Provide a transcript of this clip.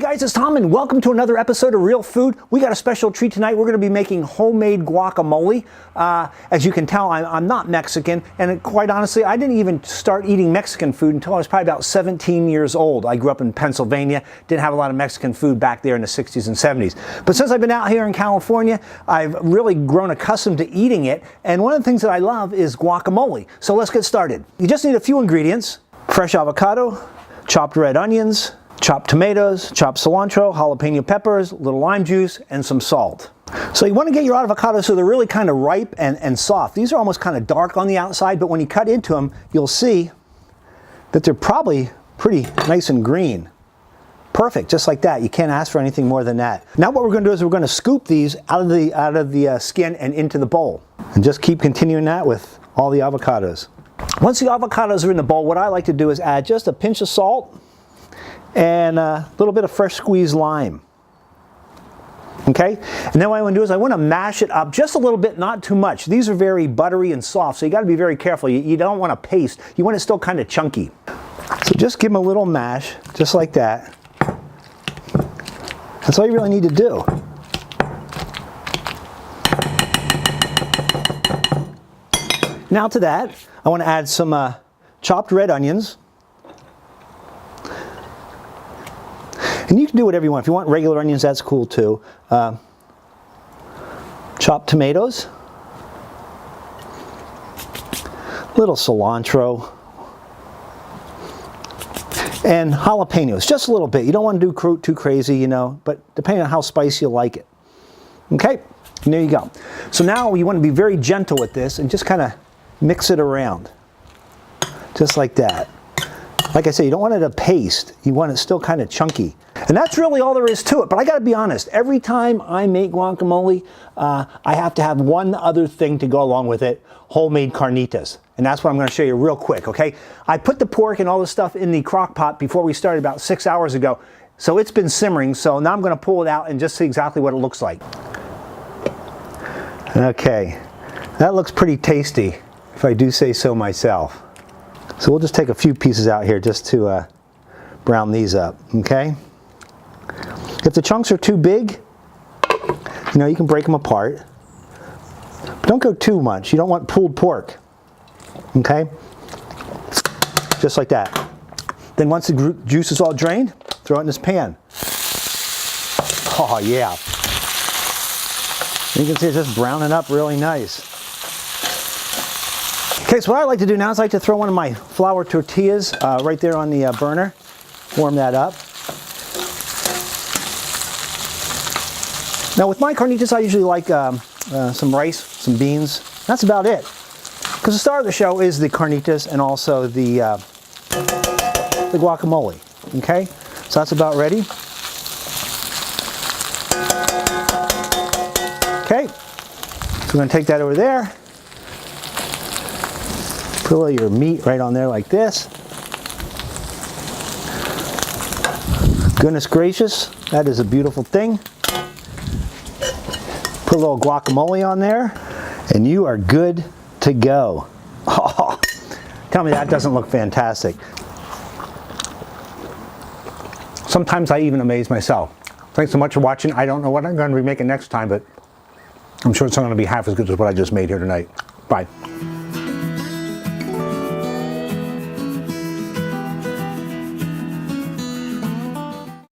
guys, it's Tom and welcome to another episode of Real Food. We got a special treat tonight. We're going to be making homemade guacamole. As you can tell, I'm not Mexican, and quite honestly, I didn't even start eating Mexican food until I was probably about 17 years old. I grew up in Pennsylvania, didn't have a lot of Mexican food back there in the 60s and 70s. But since I've been out here in California, I've really grown accustomed to eating it, and one of the things that I love is guacamole. So let's get started. You just need a few ingredients: fresh avocado, chopped red onions, chopped tomatoes, chopped cilantro, jalapeno peppers, a little lime juice, and some salt. So you want to get your avocados so they're really kind of ripe and soft. These are almost kind of dark on the outside, but when you cut into them, you'll see that they're probably pretty nice and green. Perfect, just like that. You can't ask for anything more than that. Now what we're going to do is we're going to scoop these out of the skin and into the bowl. And just keep continuing that with all the avocados. Once the avocados are in the bowl, what I like to do is add just a pinch of salt and a little bit of fresh squeezed lime. Okay? And then what I want to do is I want to mash it up just a little bit, not too much. These are very buttery and soft, so you got to be very careful. You don't want a paste. You want it still kind of chunky. So just give them a little mash, just like that. That's all you really need to do. Now to that, I want to add some chopped red onions. And you can do whatever you want. If you want regular onions, that's cool too. Chopped tomatoes, little cilantro, and jalapenos, just a little bit. You don't want to do too crazy, you know, but depending on how spicy you like it. Okay, and there you go. So now you want to be very gentle with this and just kind of mix it around, just like that. Like I say, you don't want it a paste. You want it still kind of chunky. And that's really all there is to it. But I got to be honest, every time I make guacamole, I have to have one other thing to go along with it: homemade carnitas. And that's what I'm going to show you real quick, okay? I put the pork and all this stuff in the crock pot before we started about 6 hours ago. So it's been simmering. So now I'm going to pull it out and just see exactly what it looks like. Okay, that looks pretty tasty, if I do say so myself. So we'll just take a few pieces out here just to brown these up, okay? If the chunks are too big, you know, you can break them apart. But don't go too much. You don't want pulled pork, okay? Just like that. Then once the juice is all drained, throw it in this pan. Oh yeah. You can see it's just browning up really nice. Okay, so what I like to do now is I like to throw one of my flour tortillas right there on the burner, warm that up. Now with my carnitas, I usually like some rice, some beans. That's about it. Because the star of the show is the carnitas and also the guacamole. Okay, so that's about ready. Okay, so we're going to take that over there. Put a little of your meat right on there like this. Goodness gracious, that is a beautiful thing. Put a little guacamole on there, and you are good to go. Oh, tell me that doesn't look fantastic. Sometimes I even amaze myself. Thanks so much for watching. I don't know what I'm going to be making next time, but I'm sure it's not going to be half as good as what I just made here tonight. Bye.